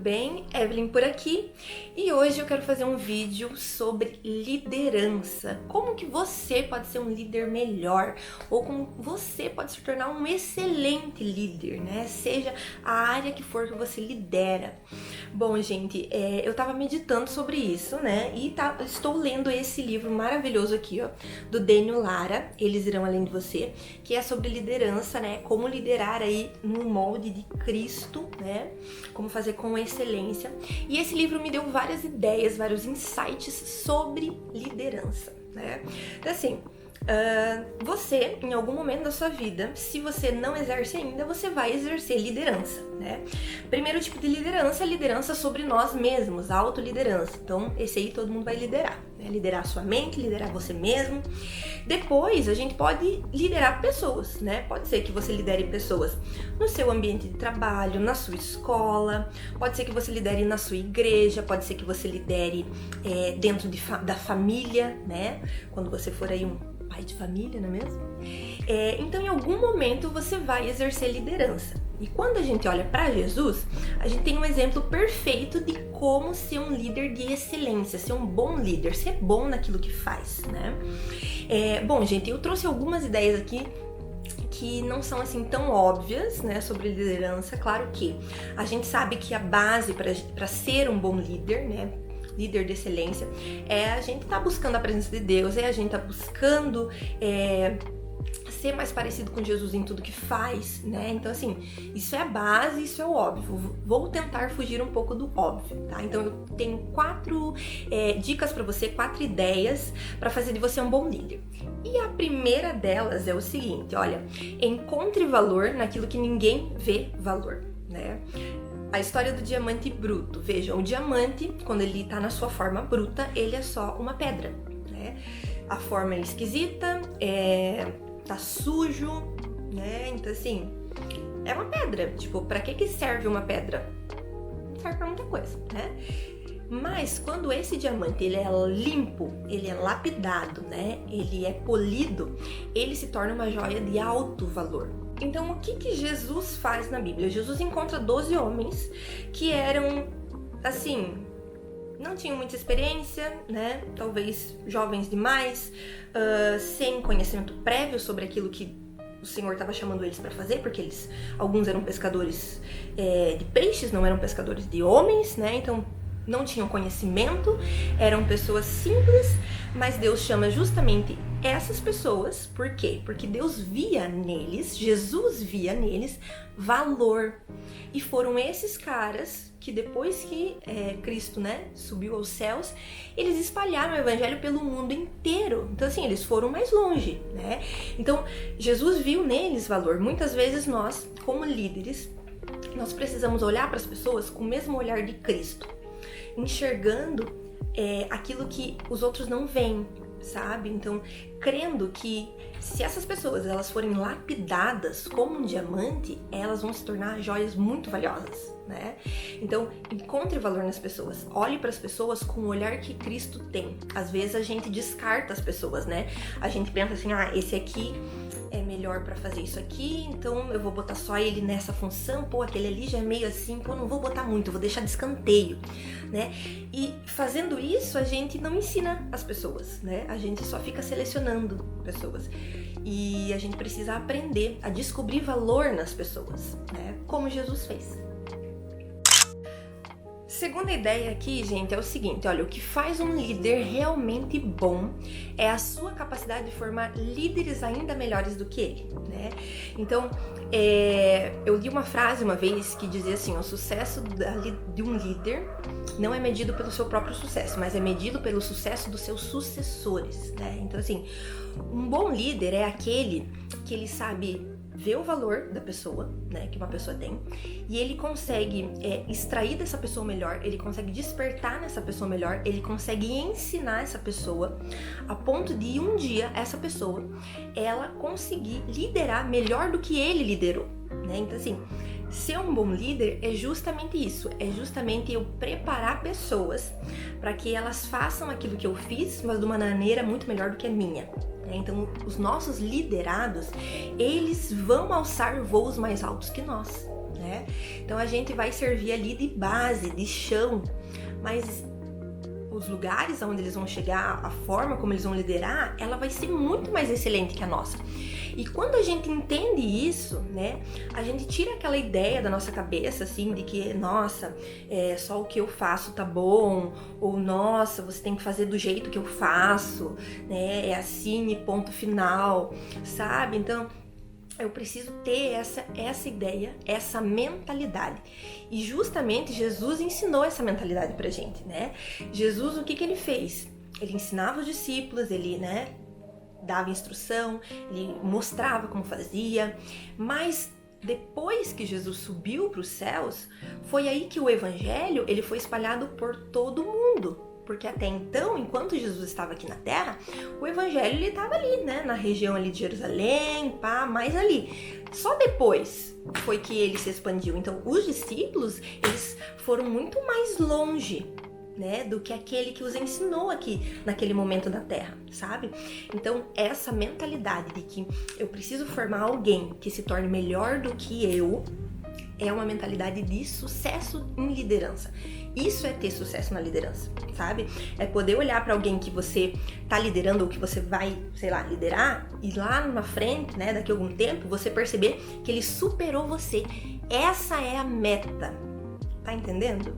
bem? Evelyn por aqui e hoje eu quero fazer um vídeo sobre liderança. Como que você pode ser um líder melhor ou como você pode se tornar um excelente líder, né? Seja a área que for que você lidera. Bom, gente, eu tava meditando sobre isso, né? E estou lendo esse livro maravilhoso aqui, ó, do Daniel Lara, Eles Irão Além de Você, que é sobre liderança, né? Como liderar aí no molde de Cristo, né? Como fazer com excelência. E esse livro me deu várias ideias, vários insights sobre liderança, né? Então, assim, você, em algum momento da sua vida, se você não exerce ainda, você vai exercer liderança, né? Primeiro tipo de liderança é liderança sobre nós mesmos, a autoliderança. Então, esse aí todo mundo vai liderar, né? Liderar a sua mente, liderar você mesmo. Depois, a gente pode liderar pessoas, né? Pode ser que você lidere pessoas no seu ambiente de trabalho, na sua escola, pode ser que você lidere na sua igreja, pode ser que você lidere dentro da família, né? Quando você for aí um pai de família, não é mesmo? Então, em algum momento, você vai exercer liderança. E quando a gente olha para Jesus, a gente tem um exemplo perfeito de como ser um líder de excelência, ser um bom líder, ser bom naquilo que faz, né? Bom, gente, eu trouxe algumas ideias aqui que não são assim tão óbvias, né, sobre liderança. Claro que a gente sabe que a base para ser um bom líder, né, líder de excelência, a gente tá buscando a presença de Deus, a gente tá buscando ser mais parecido com Jesus em tudo que faz, né? Então, assim, isso é a base, isso é o óbvio. Vou tentar fugir um pouco do óbvio, tá? Então, eu tenho 4 dicas pra você, 4 ideias pra fazer de você um bom líder. E a primeira delas é o seguinte, olha, encontre valor naquilo que ninguém vê valor, né? A história do diamante bruto. Vejam, o diamante, quando ele tá na sua forma bruta, ele é só uma pedra, né? A forma é esquisita, tá sujo, né? Então, assim, é uma pedra. Tipo, pra que serve uma pedra? Não serve pra muita coisa, né? Mas quando esse diamante ele é limpo, ele é lapidado, né? Ele é polido, ele se torna uma joia de alto valor. Então, o que Jesus faz na Bíblia? Jesus encontra 12 homens que eram, assim, não tinham muita experiência, né? Talvez jovens demais, sem conhecimento prévio sobre aquilo que o Senhor estava chamando eles para fazer, porque alguns eram pescadores de peixes, não eram pescadores de homens, né? Então, não tinham conhecimento, eram pessoas simples, mas Deus chama justamente essas pessoas, por quê? Porque Deus via neles, Jesus via neles valor. E foram esses caras que depois que Cristo, né, subiu aos céus, eles espalharam o evangelho pelo mundo inteiro. Então, assim, eles foram mais longe, né? Então, Jesus viu neles valor. Muitas vezes nós, como líderes, nós precisamos olhar para as pessoas com o mesmo olhar de Cristo, enxergando aquilo que os outros não veem, sabe? Então, crendo que se essas pessoas elas forem lapidadas como um diamante, elas vão se tornar joias muito valiosas, né? Então, encontre valor nas pessoas. Olhe para as pessoas com o olhar que Cristo tem. Às vezes a gente descarta as pessoas, né? A gente pensa assim, esse aqui é melhor pra fazer isso aqui, então eu vou botar só ele nessa função, pô, aquele ali já é meio assim, pô, não vou botar muito, vou deixar de escanteio, né? E fazendo isso, a gente não ensina as pessoas, né? A gente só fica selecionando pessoas. E a gente precisa aprender a descobrir valor nas pessoas, né? Como Jesus fez. Segunda ideia aqui, gente, é o seguinte, olha, o que faz um líder realmente bom é a sua capacidade de formar líderes ainda melhores do que ele, né? Então, eu li uma frase uma vez que dizia assim, o sucesso de um líder não é medido pelo seu próprio sucesso, mas é medido pelo sucesso dos seus sucessores, né? Então, assim, um bom líder é aquele que ele sabe ver o valor da pessoa, né, que uma pessoa tem, e ele consegue extrair dessa pessoa melhor, ele consegue despertar nessa pessoa melhor, ele consegue ensinar essa pessoa a ponto de um dia essa pessoa ela conseguir liderar melhor do que ele liderou, né? Então, assim, ser um bom líder é justamente isso, é justamente eu preparar pessoas para que elas façam aquilo que eu fiz, mas de uma maneira muito melhor do que a minha. Então, os nossos liderados, eles vão alçar voos mais altos que nós. né? Então a gente vai servir ali de base, de chão, mas os lugares onde eles vão chegar, a forma como eles vão liderar, ela vai ser muito mais excelente que a nossa. E quando a gente entende isso, né, a gente tira aquela ideia da nossa cabeça, assim, de que, nossa, só o que eu faço tá bom, ou nossa, você tem que fazer do jeito que eu faço, né, é assim e ponto final, sabe? Então, eu preciso ter essa ideia, essa mentalidade. E justamente Jesus ensinou essa mentalidade pra gente, né? Jesus, o que ele fez? Ele ensinava os discípulos, ele, né, dava instrução, ele mostrava como fazia, mas depois que Jesus subiu para os céus, foi aí que o evangelho ele foi espalhado por todo mundo. Porque até então, enquanto Jesus estava aqui na Terra, o evangelho ele estava ali, né, na região ali de Jerusalém, mais ali. Só depois foi que ele se expandiu. Então, os discípulos, eles foram muito mais longe, né, do que aquele que os ensinou aqui naquele momento da Terra, sabe? Então, essa mentalidade de que eu preciso formar alguém que se torne melhor do que eu, é uma mentalidade de sucesso em liderança. Isso é ter sucesso na liderança, sabe? É poder olhar para alguém que você tá liderando ou que você vai, sei lá, liderar e lá na frente, né, daqui a algum tempo, você perceber que ele superou você. Essa é a meta. Tá entendendo?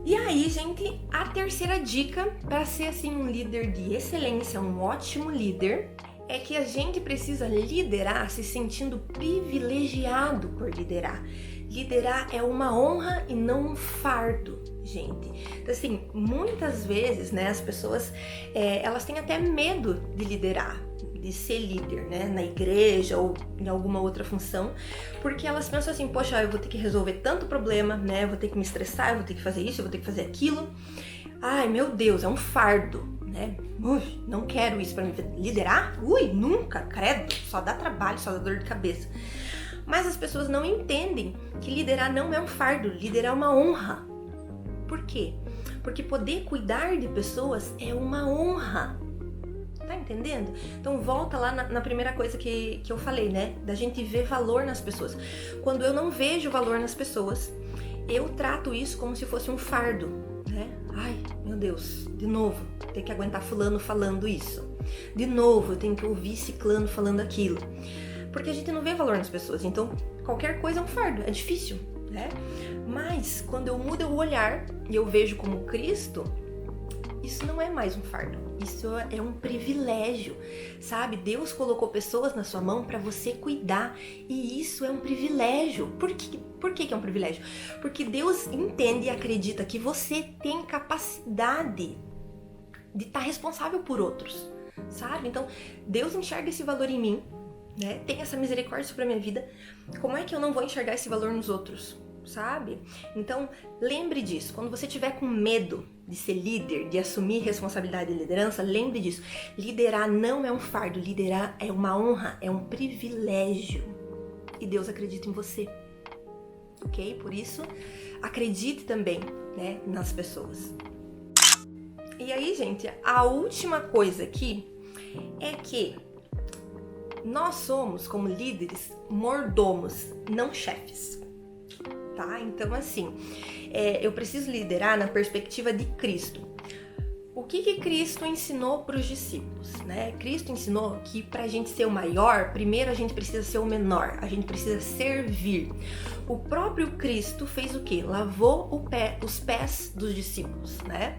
E aí, gente, a terceira dica para ser assim um líder de excelência, um ótimo líder, é que a gente precisa liderar se sentindo privilegiado por liderar. Liderar é uma honra e não um fardo, gente. Então, assim, muitas vezes, né, as pessoas, elas têm até medo de liderar, de ser líder, né, na igreja ou em alguma outra função, porque elas pensam assim, poxa, eu vou ter que resolver tanto problema, né, eu vou ter que me estressar, eu vou ter que fazer isso, eu vou ter que fazer aquilo. Ai, meu Deus, é um fardo, né? Ui, não quero isso pra mim. Liderar? Ui, nunca, credo, só dá trabalho, só dá dor de cabeça. Mas as pessoas não entendem que liderar não é um fardo, liderar é uma honra. Por quê? Porque poder cuidar de pessoas é uma honra. Tá entendendo? Então volta lá na primeira coisa que eu falei, né? Da gente ver valor nas pessoas. Quando eu não vejo valor nas pessoas, eu trato isso como se fosse um fardo, né? Ai, meu Deus, de novo, ter que aguentar fulano falando isso. De novo, eu tenho que ouvir ciclano falando aquilo. Porque a gente não vê valor nas pessoas, então qualquer coisa é um fardo, é difícil, né? Mas quando eu mudo o olhar e eu vejo como Cristo, isso não é mais um fardo, isso é um privilégio, sabe? Deus colocou pessoas na sua mão para você cuidar e isso é um privilégio. Por que é um privilégio? Porque Deus entende e acredita que você tem capacidade de estar responsável por outros, sabe? Então, Deus enxerga esse valor em mim, né? Tem essa misericórdia sobre a minha vida. Como é que eu não vou enxergar esse valor nos outros, sabe? Então, lembre disso. Quando você tiver com medo de ser líder, de assumir responsabilidade e liderança, lembre disso. Liderar não é um fardo, liderar é uma honra, é um privilégio. E Deus acredita em você, ok? Por isso, acredite também, né, nas pessoas. E aí, gente, a última coisa aqui é que nós somos, como líderes, mordomos, não chefes, tá? Então, assim, eu preciso liderar na perspectiva de Cristo. O que Cristo ensinou para os discípulos, né? Cristo ensinou que para a gente ser o maior, primeiro a gente precisa ser o menor, a gente precisa servir. O próprio Cristo fez o quê? Lavou os pés dos discípulos, né?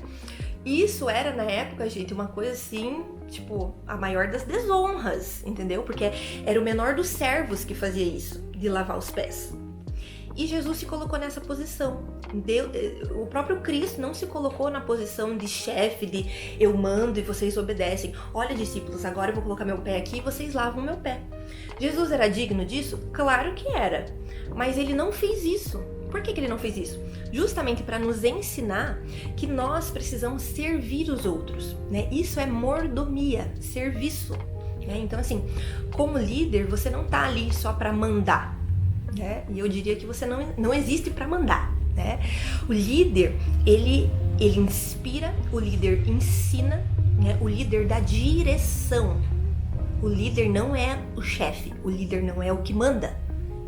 Isso era, na época, gente, uma coisa assim, tipo, a maior das desonras, entendeu? Porque era o menor dos servos que fazia isso, de lavar os pés. E Jesus se colocou nessa posição. O próprio Cristo não se colocou na posição de chefe, de eu mando e vocês obedecem. Olha, discípulos, agora eu vou colocar meu pé aqui e vocês lavam meu pé. Jesus era digno disso? Claro que era. Mas ele não fez isso. Por que ele não fez isso? Justamente para nos ensinar que nós precisamos servir os outros, né? Isso é mordomia, serviço, né? Então, assim, como líder, você não tá ali só para mandar, né? E eu diria que você não existe para mandar, né? O líder, ele inspira, o líder ensina, né? O líder dá direção. O líder não é o chefe, o líder não é o que manda.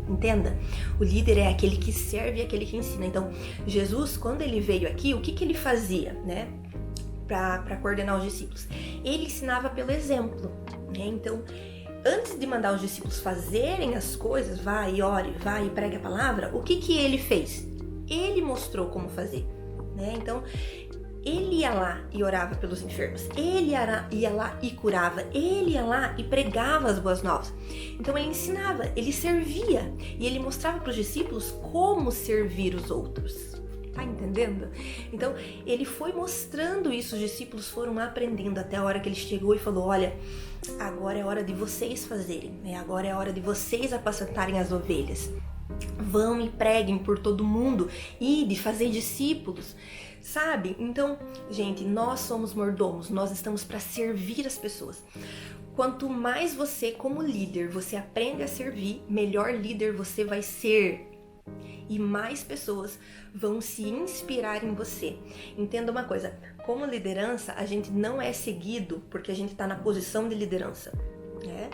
entenda? O líder é aquele que serve e aquele que ensina. Então, Jesus, quando ele veio aqui, o que ele fazia, né? Para coordenar os discípulos? Ele ensinava pelo exemplo, né? Então, antes de mandar os discípulos fazerem as coisas, vai e ore, vai e pregue a palavra, o que ele fez? Ele mostrou como fazer, né? Então, ele ia lá e orava pelos enfermos, ele ia lá e curava, ele ia lá e pregava as boas novas. Então ele ensinava, ele servia e ele mostrava para os discípulos como servir os outros. Tá entendendo? Então ele foi mostrando isso, os discípulos foram aprendendo até a hora que ele chegou e falou: olha, agora é hora de vocês fazerem, né? Agora é hora de vocês apacentarem as ovelhas. Vão e preguem por todo mundo e de fazer discípulos, sabe? Então, gente, nós somos mordomos, nós estamos para servir as pessoas. Quanto mais você, como líder, você aprende a servir, melhor líder você vai ser. E mais pessoas vão se inspirar em você. Entenda uma coisa, como liderança, a gente não é seguido porque a gente está na posição de liderança, né?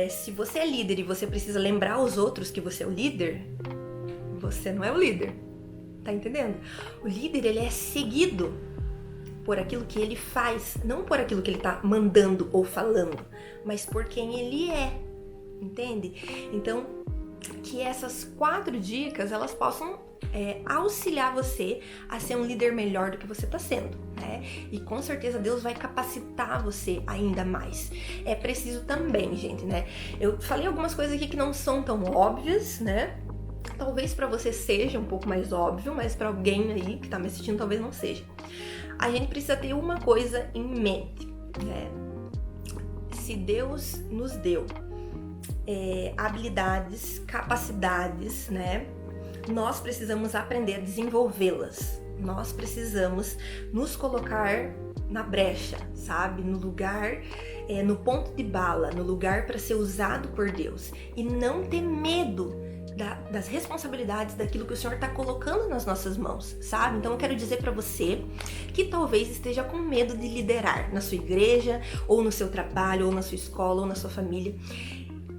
Se você é líder e você precisa lembrar aos outros que você é o líder, você não é o líder, tá entendendo? O líder, ele é seguido por aquilo que ele faz, não por aquilo que ele tá mandando ou falando, mas por quem ele é, entende? Então, que essas 4 dicas, elas possam auxiliar você a ser um líder melhor do que você está sendo, né? E com certeza Deus vai capacitar você ainda mais. É preciso também, gente, né? Eu falei algumas coisas aqui que não são tão óbvias, né? Talvez para você seja um pouco mais óbvio, mas para alguém aí que tá me assistindo talvez não seja. A gente precisa ter uma coisa em mente, né? Se Deus nos deu habilidades, capacidades, né? Nós precisamos aprender a desenvolvê-las. Nós precisamos nos colocar na brecha, sabe? No lugar, no ponto de bala, no lugar para ser usado por Deus. E não ter medo das responsabilidades daquilo que o Senhor está colocando nas nossas mãos, sabe? Então eu quero dizer para você que talvez esteja com medo de liderar na sua igreja, ou no seu trabalho, ou na sua escola, ou na sua família.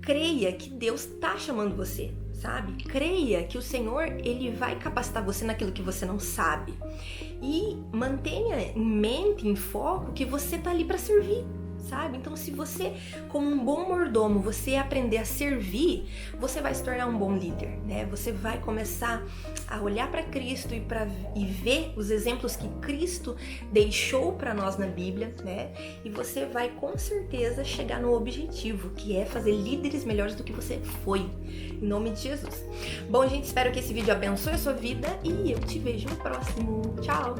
Creia que Deus está chamando você, sabe? Creia que o Senhor, ele vai capacitar você naquilo que você não sabe. E mantenha em mente, em foco, que você tá ali para servir, sabe? Então, se você, como um bom mordomo, você aprender a servir, você vai se tornar um bom líder, né? Você vai começar a olhar para Cristo e ver os exemplos que Cristo deixou para nós na Bíblia, né? E você vai com certeza chegar no objetivo, que é fazer líderes melhores do que você foi, em nome de Jesus. Bom, gente, espero que esse vídeo abençoe a sua vida e eu te vejo no próximo. Tchau!